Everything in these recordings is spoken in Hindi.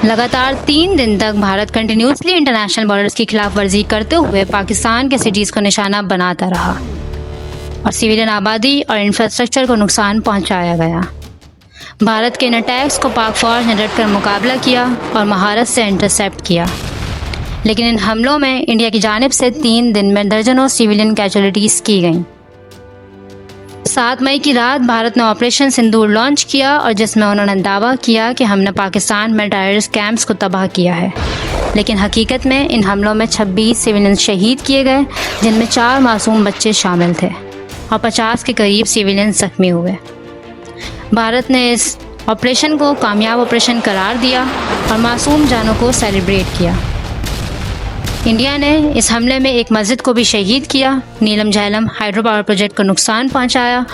लगातार 3 दिन तक भारत कंटिन्यूसली इंटरनेशनल बॉर्डर्स की खिलाफ वर्जी करते हुए पाकिस्तान के सिटीज़ को निशाना बनाता रहा और सिविलियन आबादी और इंफ्रास्ट्रक्चर को नुकसान पहुंचाया गया। भारत के इन अटैक्स को पाक फौज ने डटकर मुकाबला किया और महारत से इंटरसेप्ट किया, लेकिन इन हमलों में इंडिया की जानिब से 3 दिन में दर्जनों सिविलियन कैजुअलिटीज़ की गईं। 7 मई की रात भारत ने ऑपरेशन सिंदूर लॉन्च किया और जिसमें उन्होंने दावा किया कि हमने पाकिस्तान में टेररिस्ट कैंप्स को तबाह किया है, लेकिन हकीकत में इन हमलों में 26 सिविलियन शहीद किए गए, जिनमें 4 मासूम बच्चे शामिल थे और 50 के करीब सिविलियन जख्मी हुए। भारत ने इस ऑपरेशन को कामयाब ऑपरेशन करार दिया और मासूम जानों को सेलिब्रेट किया। इंडिया ने इस हमले में एक मस्जिद को भी शहीद किया, नीलम झेलम हाइड्रो पावर प्रोजेक्ट को नुकसान पहुंचाया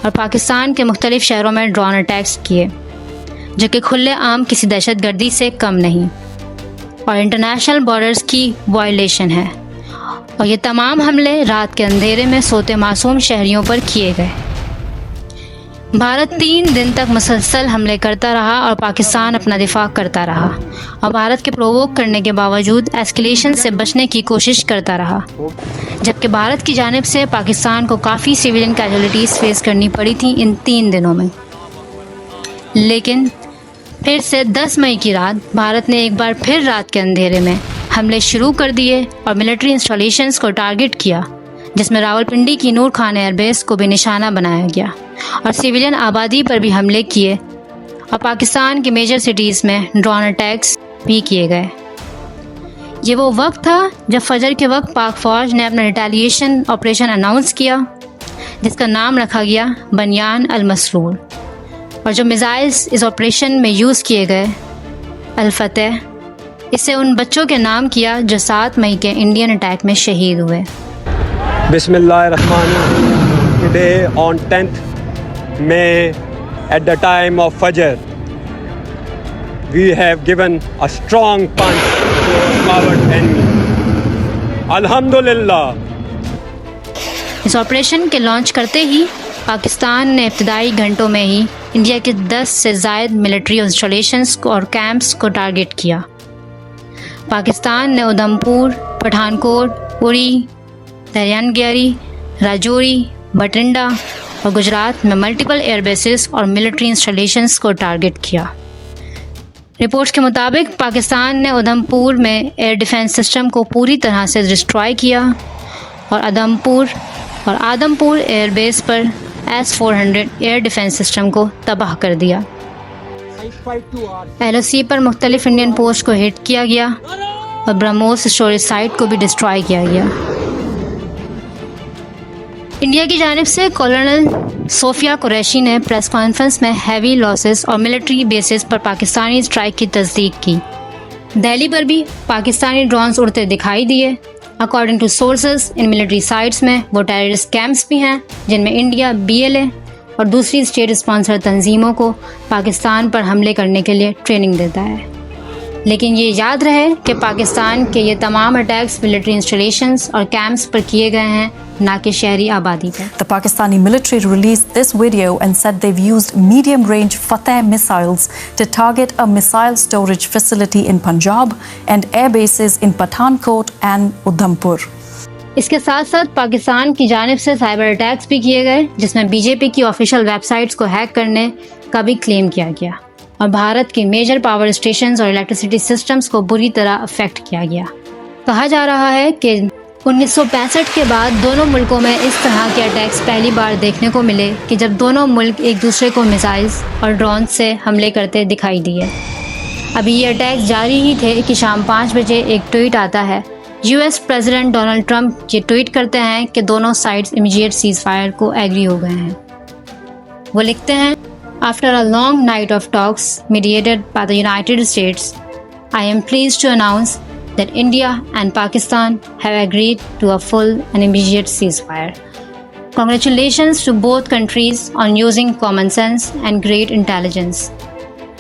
और पाकिस्तान के मुख्तलिफ शहरों में ड्रोन अटैक्स किए, जो कि खुले आम किसी दहशतगर्दी से कम नहीं और इंटरनेशनल बॉर्डर्स की वायलेशन है। और ये तमाम हमले रात के अंधेरे में सोते मासूम शहरियों पर किए गए। भारत 3 दिन तक मुसलसल हमले करता रहा और पाकिस्तान अपना दिफा करता रहा और भारत के प्रोवोक करने के बावजूद एस्केलेशन से बचने की कोशिश करता रहा, जबकि भारत की जानिब से पाकिस्तान को काफ़ी सिविलियन कैजुअलिटीज़ फेस करनी पड़ी थी इन 3 दिनों में। लेकिन फिर से 10 मई की रात भारत ने एक बार फिर रात के अंधेरे में हमले शुरू कर दिए और मिलिट्री इंस्टॉलेशंस को टारगेट किया, जिसमें रावलपिंडी की नूर खान एयरबेस को भी निशाना बनाया गया और सिविलियन आबादी पर भी हमले किए और पाकिस्तान की मेजर सिटीज़ में ड्रोन अटैक्स भी किए गए। ये वो वक्त था जब फजर के वक्त पाक फ़ौज ने अपना रिटेलिएशन ऑपरेशन अनाउंस किया, जिसका नाम रखा गया बनियान अल मसरूर, और जो मिसाइल्स इस ऑपरेशन में यूज़ किए गए अल फतेह, इसे उन बच्चों के नाम किया जो 7 मई के इंडियन अटैक में शहीद हुए। Bismillahirrahmanirrahim. Today on 10th May at the time of Fajr, we have given a strong punch to our coward enemy. Alhamdulillah. इस ऑपरेशन के लॉन्च करते ही पाकिस्तान ने इब्तदाई घंटों में ही इंडिया के 10 से ज़ायद मिलिट्री इंस्टॉलेशंस और कैंप्स को टारगेट किया। पाकिस्तान ने उधमपुर, पठानकोट, उरी, दरियानगरी, राजौरी, बठिंडा और गुजरात में मल्टीपल एयरबेसेस और मिलिट्री इंस्टॉलेशंस को टारगेट किया। रिपोर्ट्स के मुताबिक पाकिस्तान ने उधमपुर में एयर डिफेंस सिस्टम को पूरी तरह से डिस्ट्रॉय किया और आदमपुर एयरबेस पर S-400 एयर डिफेंस सिस्टम को तबाह कर दिया। LOC पर मुख्तलिफ इंडियन पोस्ट को हिट किया गया और ब्रह्मोस स्टोरेज साइट को भी डिस्ट्रॉय किया गया। इंडिया की जानिब से कर्नल सोफिया कुरैशी ने प्रेस कॉन्फ्रेंस में हैवी लॉसेस और मिलिट्री बेसिस पर पाकिस्तानी स्ट्राइक की तस्दीक की। दिल्ली पर भी पाकिस्तानी ड्रोन्स उड़ते दिखाई दिए। अकॉर्डिंग टू सोर्सेज, इन मिलिट्री साइट्स में वो टेररिस्ट कैंप्स भी हैं जिनमें इंडिया, BLA और दूसरी स्टेट स्पॉन्सर तंजीमों को पाकिस्तान पर हमले करने के लिए ट्रेनिंग देता है। लेकिन ये याद रहे कि पाकिस्तान के ये तमाम अटैक्स मिलिट्री इंस्टॉलेशंस और कैंप्स पर किए गए हैं, ना कि शहरी आबादी पर। The Pakistani military released this video and said they've used medium-range Fateh missiles to target a missile storage facility in Punjab and air bases in Pathankot and Udhampur. इसके साथ साथ पाकिस्तान की जानिब से साइबर अटैक्स भी किए गए, जिसमें BJP की ऑफिशियल वेबसाइट्स को हैक करने का भी क्लेम किया गया और भारत की मेजर पावर स्टेशंस और इलेक्ट्रिसिटी सिस्टम्स को बुरी तरह अफेक्ट किया गया। कहा जा रहा है कि 1965 के बाद दोनों मुल्कों में इस तरह के अटैक्स पहली बार देखने को मिले कि जब दोनों मुल्क एक दूसरे को मिसाइल्स और ड्रोन से हमले करते दिखाई दिए। अभी ये अटैक्स जारी ही थे कि शाम 5 बजे एक ट्वीट आता है। US प्रेसिडेंट डोनाल्ड ट्रंप ये ट्वीट करते हैं कि दोनों साइड्स इमीडिएट सीज फायर को एग्री हो गए हैं। वो लिखते हैं, After a long night of talks mediated by the United States, I am pleased to announce that India and Pakistan have agreed to a full and immediate ceasefire. Congratulations to both countries on using common sense and great intelligence.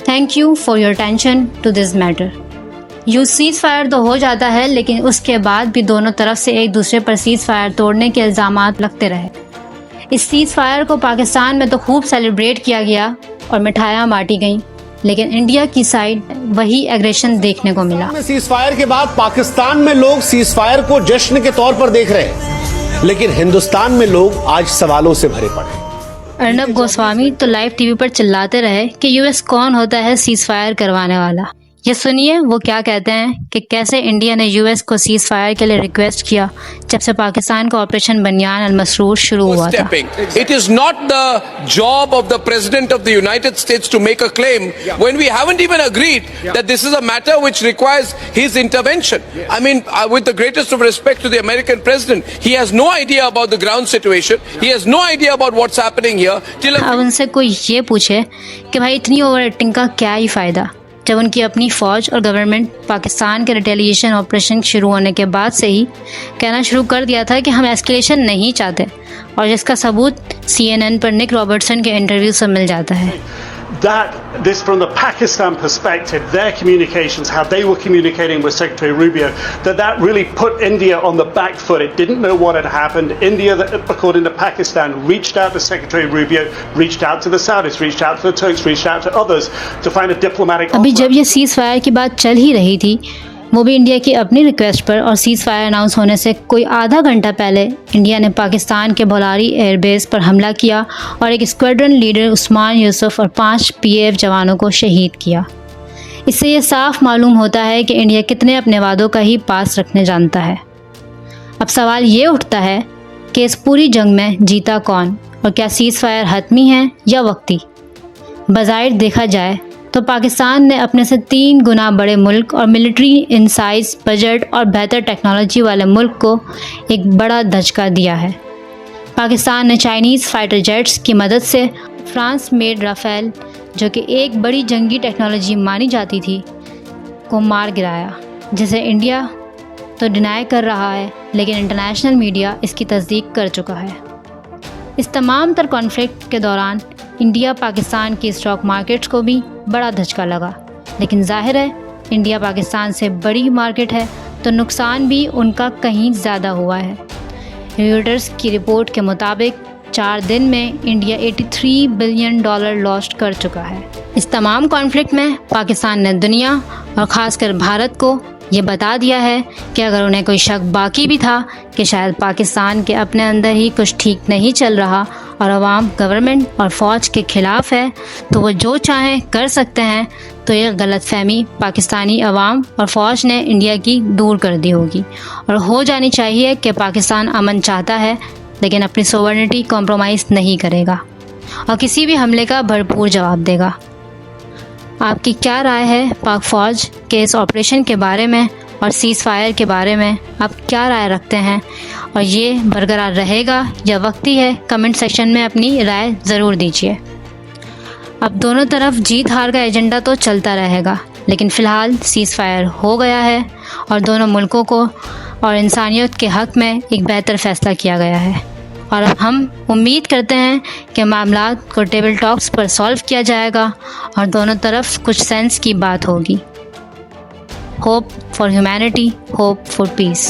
Thank you for your attention to this matter. Use cease fire तो हो जाता है, लेकिन उसके बाद भी दोनों तरफ से एक दूसरे पर सीज फायर तोड़ने के इल्ज़ामात लगते रहे। इस सीज फायर को पाकिस्तान में तो खूब सेलिब्रेट किया गया और मिठाइयाँ बांटी गईं, लेकिन इंडिया की साइड वही एग्रेशन देखने को मिला। सीज फायर के बाद पाकिस्तान में लोग सीज फायर को जश्न के तौर पर देख रहे हैं, लेकिन हिंदुस्तान में लोग आज सवालों से भरे पड़े हैं। अर्नब गोस्वामी तो लाइव टीवी पर चिल्लाते रहे कि यूएस कौन होता है सीज फायर करवाने वाला। ये सुनिए वो क्या कहते हैं कि कैसे इंडिया ने यूएस को सीज फायर के लिए रिक्वेस्ट किया जब से पाकिस्तान का ऑपरेशन बनियान अल मसरूर शुरू हुआ था। It is not the job of the President of the United States to make a claim when we haven't even agreed that this is a matter which requires his intervention. I mean, with the greatest of respect to the American President, he has no idea about the ground situation. He has no idea about what's happening here. अब उनसे कोई ये पूछे कि भाई इतनी ओवर एक्टिंग का क्या ही फायदा, जब उनकी अपनी फौज और गवर्नमेंट पाकिस्तान के रिटेलिएशन ऑपरेशन शुरू होने के बाद से ही कहना शुरू कर दिया था कि हम एस्केलेशन नहीं चाहते, और जिसका सबूत CNN पर निक रॉबर्टसन के इंटरव्यू से मिल जाता है। That this from the Pakistan perspective, their communications, how they were communicating with Secretary Rubio, that really put India on the back foot. It didn't know what had happened. India, according to Pakistan, reached out to Secretary Rubio, reached out to the Saudis, reached out to the Turks, reached out to others to find a diplomatic. अभी जब ये सीज फायर की बात चल ही रही थी, वो भी इंडिया की अपनी रिक्वेस्ट पर, और सीज फायर अनाउंस होने से कोई आधा घंटा पहले इंडिया ने पाकिस्तान के बोलारी एयरबेस पर हमला किया और एक स्क्वाड्रन लीडर उस्मान यूसुफ और 5 PAF जवानों को शहीद किया। इससे ये साफ मालूम होता है कि इंडिया कितने अपने वादों का ही पास रखने जानता है। अब सवाल ये उठता है कि इस पूरी जंग में जीता कौन, और क्या सीज फायर हतमी है या वक्ती। बज़ाहिर देखा जाए तो पाकिस्तान ने अपने से 3 गुना बड़े मुल्क और मिलिट्री इन साइज, बजट और बेहतर टेक्नोलॉजी वाले मुल्क को एक बड़ा धचका दिया है। पाकिस्तान ने चाइनीज़ फाइटर जेट्स की मदद से फ्रांस मेड राफेल, जो कि एक बड़ी जंगी टेक्नोलॉजी मानी जाती थी, को मार गिराया, जिसे इंडिया तो डिनाई कर रहा है, लेकिन इंटरनेशनल मीडिया इसकी तस्दीक कर चुका है। इस तमाम तर कॉन्फ्लिक्ट के दौरान इंडिया पाकिस्तान की स्टॉक मार्केट्स को भी बड़ा धचका लगा, लेकिन जाहिर है इंडिया पाकिस्तान से बड़ी मार्केट है तो नुकसान भी उनका कहीं ज़्यादा हुआ है। रॉयटर्स की रिपोर्ट के मुताबिक 4 दिन में इंडिया $83 बिलियन लॉस्ट कर चुका है। इस तमाम कॉन्फ्लिक्ट में पाकिस्तान ने दुनिया और ख़ासकर भारत को ये बता दिया है कि अगर उन्हें कोई शक बाकी भी था कि शायद पाकिस्तान के अपने अंदर ही कुछ ठीक नहीं चल रहा और अवाम गवर्नमेंट और फ़ौज के ख़िलाफ़ है, तो वो जो चाहें कर सकते हैं, तो यह गलतफहमी पाकिस्तानी अवाम और फ़ौज ने इंडिया की दूर कर दी होगी, और हो जानी चाहिए कि पाकिस्तान अमन चाहता है लेकिन अपनी सोवरेनिटी कॉम्प्रोमाइज़ नहीं करेगा और किसी भी हमले का भरपूर जवाब देगा। आपकी क्या राय है पाक फ़ौज के इस ऑपरेशन के बारे में और सीज़ फायर के बारे में? आप क्या राय रखते हैं, और ये बरकरार रहेगा या वक्ती है? कमेंट सेक्शन में अपनी राय ज़रूर दीजिए। अब दोनों तरफ जीत हार का एजेंडा तो चलता रहेगा, लेकिन फ़िलहाल सीज़ फायर हो गया है और दोनों मुल्कों को और इंसानियत के हक़ में एक बेहतर फ़ैसला किया गया है, और अब हम उम्मीद करते हैं कि मामलात को टेबल टॉक्स पर सॉल्व किया जाएगा और दोनों तरफ कुछ सेंस की बात होगी। Hope for humanity, hope for piece.